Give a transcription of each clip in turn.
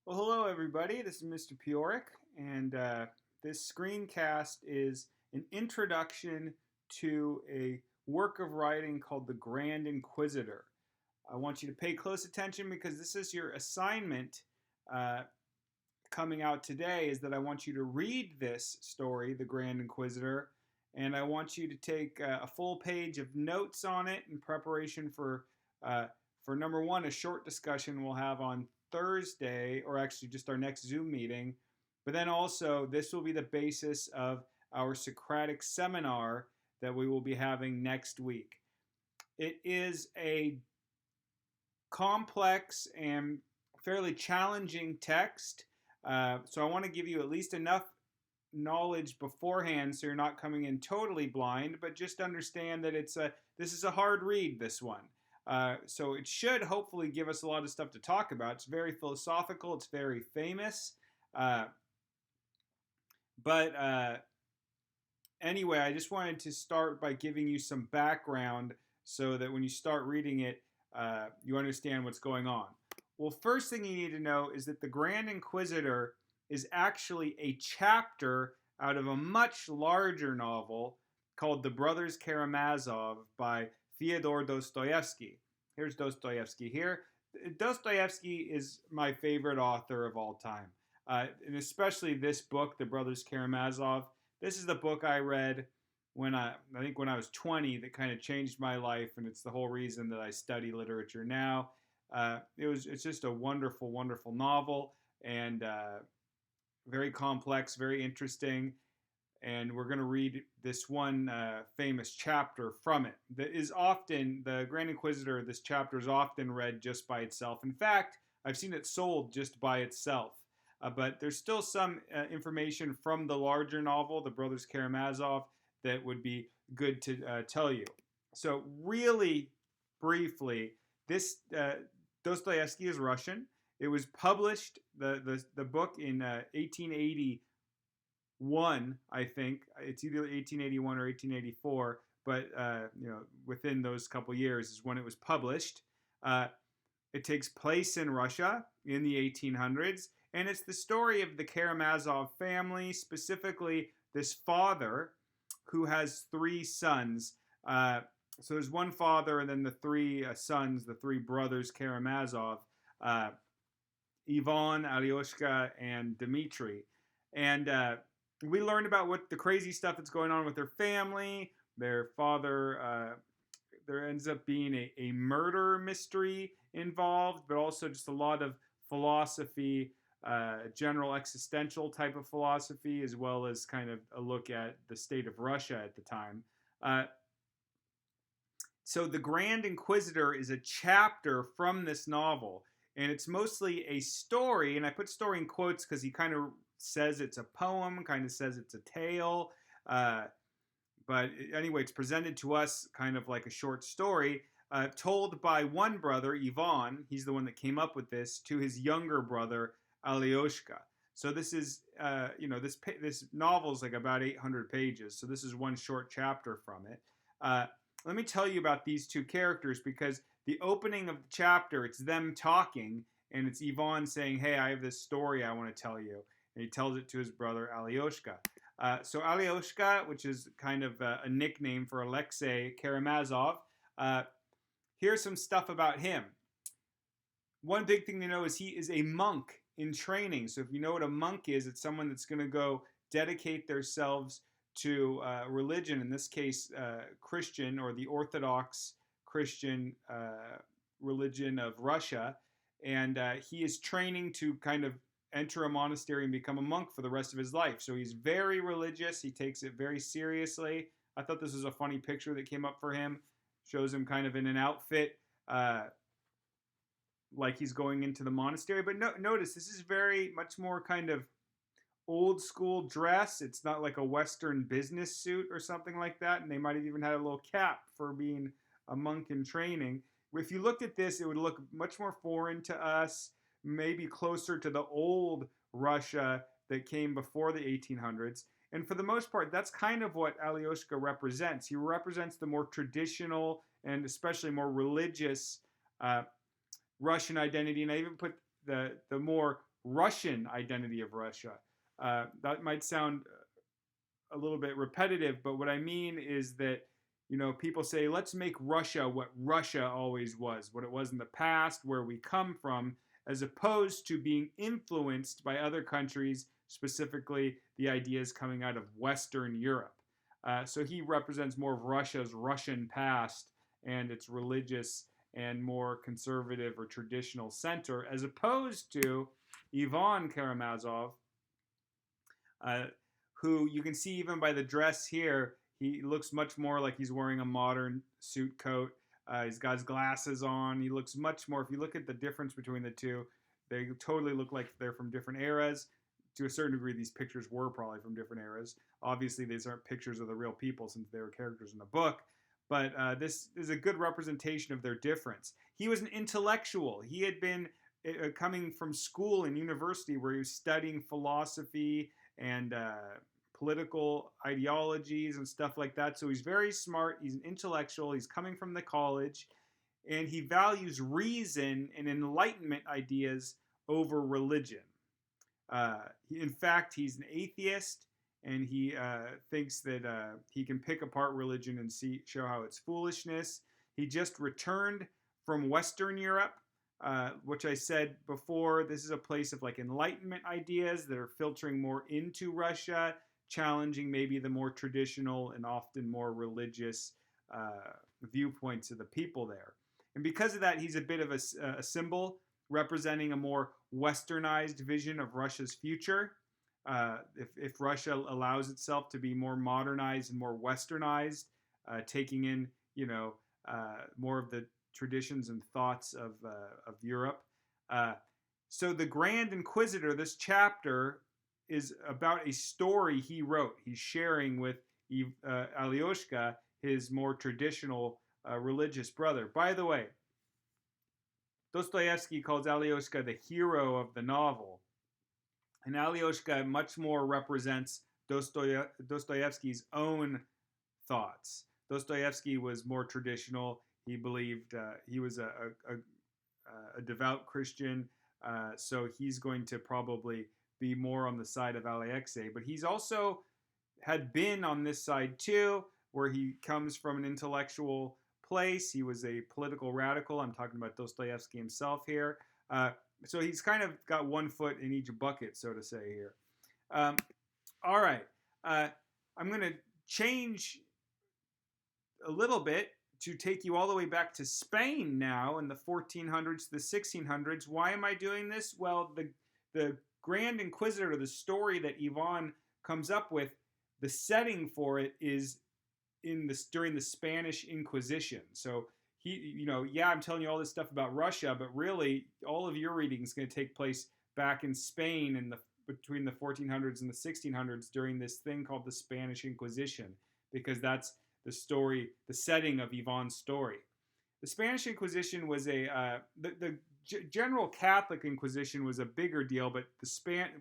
Well, hello everybody. This is Mr. Pioric, and this screencast is an introduction to a work of writing called The Grand Inquisitor. I want you to pay close attention because this is your assignment uh, coming out today. Is that I want you to read this story, The Grand Inquisitor, and I want you to take a full page of notes on it in preparation uh, for number one, a short discussion we'll have on Thursday, or actually just our next Zoom meeting. But then also, this will be the basis of our Socratic seminar that we will be having next week. It is a complex and fairly challenging text, so I want to give you at least enough knowledge beforehand so you're not coming in totally blind, but just understand that this is a hard read, this one. So it should hopefully give us a lot of stuff to talk about. It's very philosophical. It's very famous. Uh, but anyway, I just wanted to start by giving you some background so that when you start reading it, you understand what's going on. Well, first thing you need to know is that the Grand Inquisitor is actually a chapter out of a much larger novel called The Brothers Karamazov by Fyodor Dostoevsky. Here's Dostoevsky here. Dostoevsky is my favorite author of all time, and especially this book, The Brothers Karamazov. This is the book I read when I think when I was 20 that kind of changed my life, and it's the whole reason that I study literature now. It's just a wonderful, wonderful novel, and very complex, very interesting. And we're going to read this one famous chapter from it. That is often, the Grand Inquisitor, this chapter is often read just by itself. In fact, I've seen it sold just by itself. But there's still some information from the larger novel, The Brothers Karamazov, that would be good to tell you. So, really briefly, this Dostoevsky is Russian. It was published, the book, in 1881, I think. It's either 1881 or 1884, but within those couple years is when it was published. It takes place in Russia in the 1800s, and it's the story of the Karamazov family, specifically this father who has three sons. So there's one father, and then the three sons, the three brothers Karamazov, Ivan, Alyoshka, and Dmitri. And we learned about what the crazy stuff that's going on with their family. Their father, there ends up being a murder mystery involved, but also just a lot of philosophy, general existential type of philosophy, as well as kind of a look at the state of Russia at the time. So the Grand Inquisitor is a chapter from this novel, and it's mostly a story, and I put story in quotes because he kind of says it's a poem, kind of says it's a tale, but anyway, it's presented to us kind of like a short story, told by one brother, Ivan, he's the one that came up with this, to his younger brother, Alyoshka. So this is, this novel is like about 800 pages, so this is one short chapter from it. Let me tell you about these two characters, because the opening of the chapter, it's them talking, and it's Ivan saying, hey, I have this story I want to tell you. And he tells it to his brother, Alyoshka. So Alyoshka, which is kind of a nickname for Alexei Karamazov, here's some stuff about him. One big thing to know is he is a monk in training. So if you know what a monk is, it's someone that's going to go dedicate themselves to religion, in this case Christian, or the Orthodox Christian religion of Russia, and he is training to kind of enter a monastery and become a monk for the rest of his life. So he's very religious. He takes it very seriously. I thought this was a funny picture that came up for him. Shows him kind of in an outfit like he's going into the monastery. But notice this is very much more kind of old school dress. It's not like a Western business suit or something like that. And they might have even had a little cap for being a monk in training. If you looked at this, it would look much more foreign to us, maybe closer to the old Russia that came before the 1800s. And for the most part, that's kind of what Alyoshka represents. He represents the more traditional and especially more religious Russian identity. And I even put the more Russian identity of Russia. That might sound a little bit repetitive, but what I mean is that, people say, let's make Russia what Russia always was, what it was in the past, where we come from, as opposed to being influenced by other countries, specifically the ideas coming out of Western Europe. So he represents more of Russia's Russian past and its religious and more conservative or traditional center, as opposed to Ivan Karamazov, who you can see even by the dress here, he looks much more like he's wearing a modern suit coat. He's got his glasses on. He looks much more, if you look at the difference between the two, they totally look like they're from different eras. To a certain degree, these pictures were probably from different eras. Obviously, these aren't pictures of the real people since they were characters in the book. But this is a good representation of their difference. He was an intellectual. He had been coming from school and university where he was studying philosophy and political ideologies and stuff like that. So he's very smart. He's an intellectual. He's coming from the college. And he values reason and enlightenment ideas over religion. In fact, he's an atheist, and he thinks that he can pick apart religion and show how it's foolishness. He just returned from Western Europe, which I said before, this is a place of like Enlightenment ideas that are filtering more into Russia, challenging maybe the more traditional and often more religious viewpoints of the people there. And because of that, he's a bit of a symbol representing a more westernized vision of Russia's future. If Russia allows itself to be more modernized and more westernized, taking in, more of the traditions and thoughts of Europe. So the Grand Inquisitor, this chapter, is about a story he wrote. He's sharing with Alyosha, his more traditional religious brother. By the way, Dostoevsky calls Alyosha the hero of the novel. And Alyosha much more represents Dostoevsky's own thoughts. Dostoevsky was more traditional. He believed he was a devout Christian, so he's going to probably be more on the side of Alexei. But he's also had been on this side too, where he comes from an intellectual place. He was a political radical. I'm talking about Dostoevsky himself here. So he's kind of got one foot in each bucket, so to say here. All right. I'm going to change a little bit to take you all the way back to Spain now in the 1400s, the 1600s. Why am I doing this? Well, the Grand Inquisitor, the story that Ivan comes up with, the setting for it is during the Spanish Inquisition. So I'm telling you all this stuff about Russia, but really all of your reading is going to take place back in Spain between the 1400s and the 1600s during this thing called the Spanish Inquisition, because that's the story, the setting of Ivan's story. The Spanish Inquisition was the general Catholic Inquisition was a bigger deal, but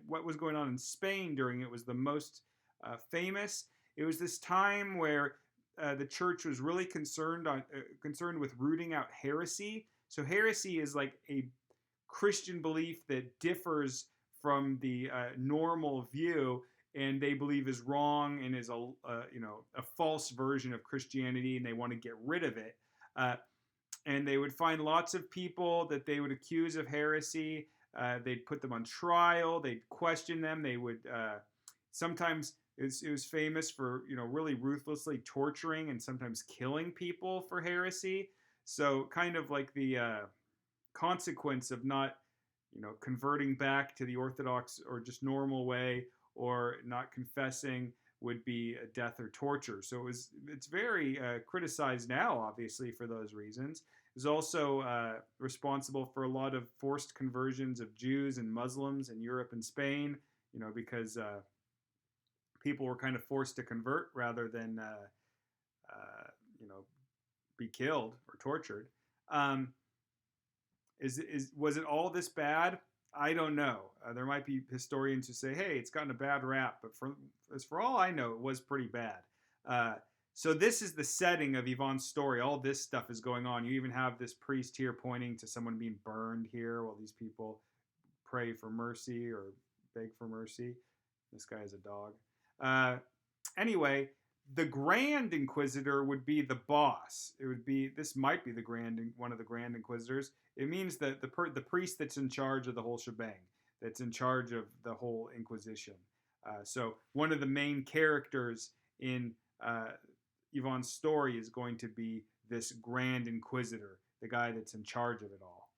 what was going on in Spain during it was the most famous. It was this time where the church was really concerned with rooting out heresy. So heresy is like a Christian belief that differs from the normal view, and they believe is wrong and is a false version of Christianity, and they want to get rid of it. And they would find lots of people that they would accuse of heresy. They'd put them on trial. They'd question them. They would sometimes. It was famous for really ruthlessly torturing and sometimes killing people for heresy. So kind of like the consequence of not converting back to the Orthodox or just normal way, or not confessing, would be death or torture. So it's very criticized now, obviously, for those reasons. It's also responsible for a lot of forced conversions of Jews and Muslims in Europe and Spain, because people were kind of forced to convert rather than, be killed or tortured. Was it all this bad? I don't know. There might be historians who say, hey, it's gotten a bad rap, but for all I know, it was pretty bad. So this is the setting of Ivan's story. All this stuff is going on. You even have this priest here pointing to someone being burned here while these people pray for mercy or beg for mercy. This guy is a dog. Uh, anyway, the Grand Inquisitor would be the boss. It would be, this might be one of the Grand Inquisitors. It means that the priest that's in charge of the whole shebang, that's in charge of the whole Inquisition. So one of the main characters in Yvonne's story is going to be this Grand Inquisitor, the guy that's in charge of it all.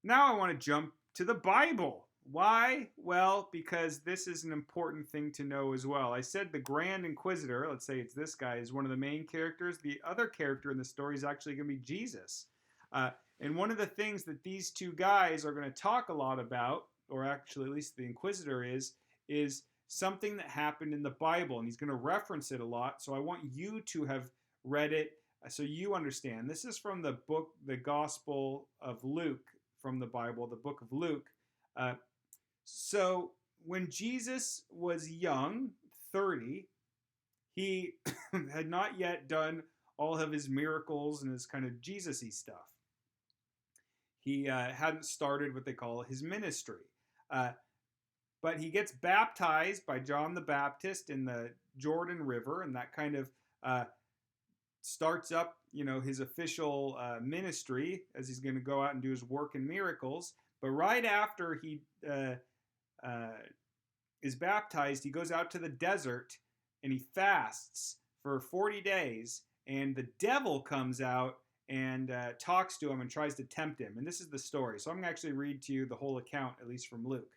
Now I want to jump to the Bible. Why? Well, because this is an important thing to know as well. I said the Grand Inquisitor, let's say it's this guy, is one of the main characters. The other character in the story is actually going to be Jesus. And one of the things that these two guys are going to talk a lot about, or actually at least the Inquisitor is something that happened in the Bible. And he's going to reference it a lot. So I want you to have read it so you understand. This is from the book, the Gospel of Luke, from the Bible, the book of Luke. So when Jesus was young, 30, he had not yet done all of his miracles and his kind of Jesus-y stuff. He hadn't started what they call his ministry. But he gets baptized by John the Baptist in the Jordan River, and that kind of starts up, his official ministry as he's going to go out and do his work and miracles. But right after he is baptized, he goes out to the desert and he fasts for 40 days, and the devil comes out and talks to him and tries to tempt him. And this is the story. So I'm going to actually read to you the whole account, at least from Luke.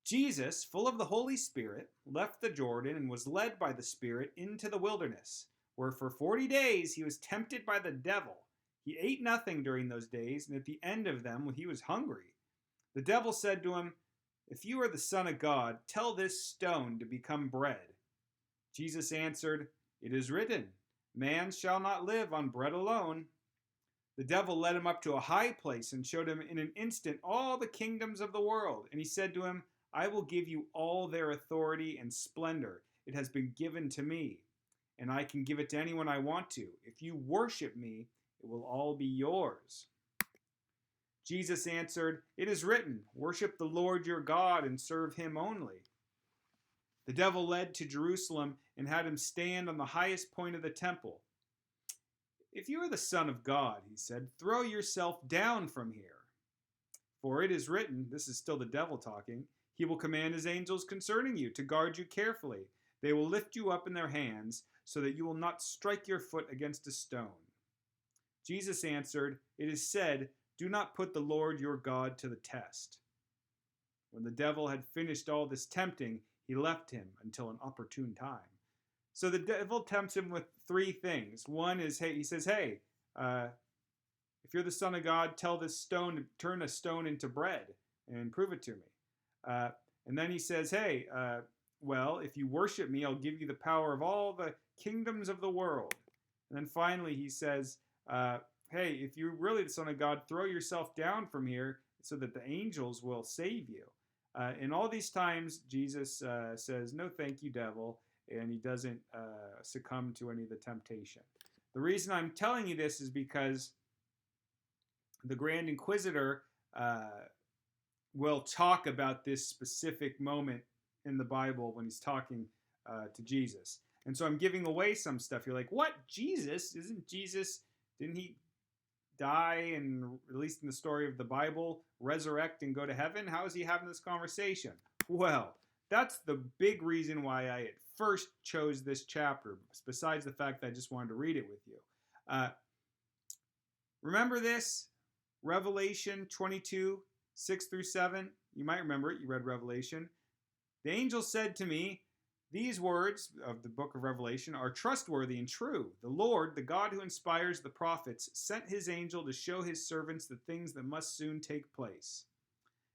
Jesus, full of the Holy Spirit, left the Jordan and was led by the Spirit into the wilderness, where for 40 days he was tempted by the devil. He ate nothing during those days, and at the end of them he was hungry. The devil said to him, "If you are the Son of God, tell this stone to become bread." Jesus answered, "It is written, man shall not live on bread alone." The devil led him up to a high place and showed him in an instant all the kingdoms of the world. And he said to him, "I will give you all their authority and splendor. It has been given to me, and I can give it to anyone I want to. If you worship me, it will all be yours." Jesus answered, "It is written, worship the Lord your God and serve him only." The devil led to Jerusalem and had him stand on the highest point of the temple. "If you are the Son of God," he said, "throw yourself down from here. For it is written," this is still the devil talking, "he will command his angels concerning you to guard you carefully. They will lift you up in their hands so that you will not strike your foot against a stone." Jesus answered, "It is said, do not put the Lord your God to the test." When the devil had finished all this tempting, he left him until an opportune time. So the devil tempts him with three things. One is, he says, "Hey, if you're the Son of God, tell this stone to turn a stone into bread and prove it to me." And then he says, "Hey, well, if you worship me, I'll give you the power of all the kingdoms of the world." And then finally he says, "Hey, if you're really the Son of God, throw yourself down from here so that the angels will save you." And all these times, Jesus says, "No, thank you, devil," and he doesn't succumb to any of the temptation. The reason I'm telling you this is because the Grand Inquisitor will talk about this specific moment in the Bible when he's talking to Jesus. And so I'm giving away some stuff. You're like, what? Jesus? Didn't he die and, at least in the story of the Bible, resurrect and go to heaven? How is he having this conversation? Well, that's the big reason why I at first chose this chapter, besides the fact that I just wanted to read it with you. Remember this? Revelation 22, 6 through 7. You might remember it. You read Revelation. "The angel said to me, these words of the book of Revelation are trustworthy and true. The Lord, the God who inspires the prophets, sent his angel to show his servants the things that must soon take place."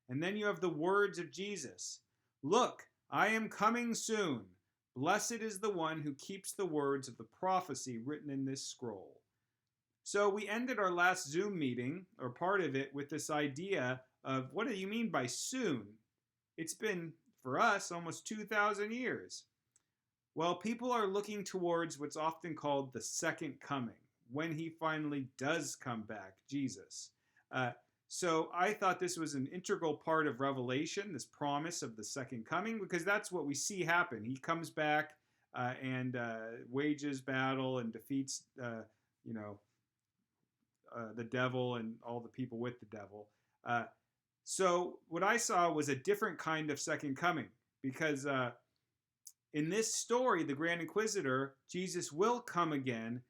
And then you have the words of Jesus. "Look, I am coming soon. Blessed is the one who keeps the words of the prophecy written in this scroll." So we ended our last Zoom meeting, or part of it, with this idea of, what do you mean by soon? It's been, for us, almost 2,000 years. Well, people are looking towards what's often called the second coming, when he finally does come back, Jesus. So I thought this was an integral part of Revelation, this promise of the second coming, because that's what we see happen. He comes back and wages battle and defeats, you know, the devil and all the people with the devil. So what I saw was a different kind of second coming, because in this story, the Grand Inquisitor, Jesus will come again,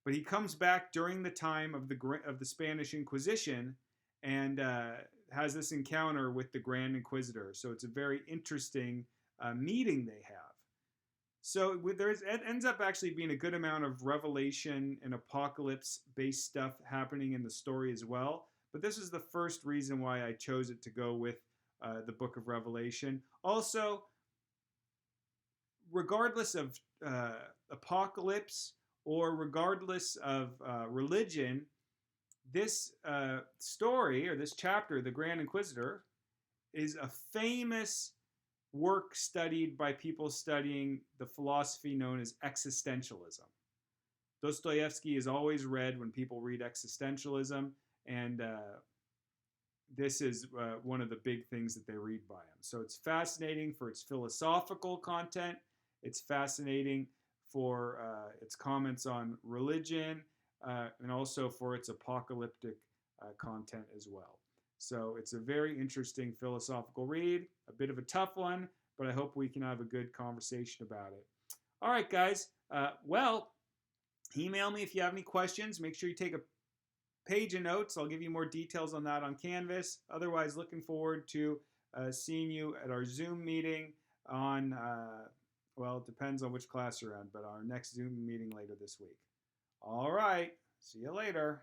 but he comes back during the time of the Spanish Inquisition and has this encounter with the Grand Inquisitor. So it's a very interesting meeting they have. So it ends up actually being a good amount of Revelation and apocalypse-based stuff happening in the story as well. But this is the first reason why I chose it to go with the book of Revelation. Also, regardless of apocalypse or regardless of religion, this story or this chapter, The Grand Inquisitor, is a famous work studied by people studying the philosophy known as existentialism. Dostoevsky is always read when people read existentialism, and this is one of the big things that they read by him. So it's fascinating for its philosophical content. It's fascinating for its comments on religion, and also for its apocalyptic content as well. So it's a very interesting philosophical read, a bit of a tough one, but I hope we can have a good conversation about it. All right, guys. Well, email me if you have any questions. Make sure you take a page of notes. I'll give you more details on that on Canvas. Otherwise, looking forward to seeing you at our Zoom meeting on, well, it depends on which class you're in, but our next Zoom meeting later this week. All right. See you later.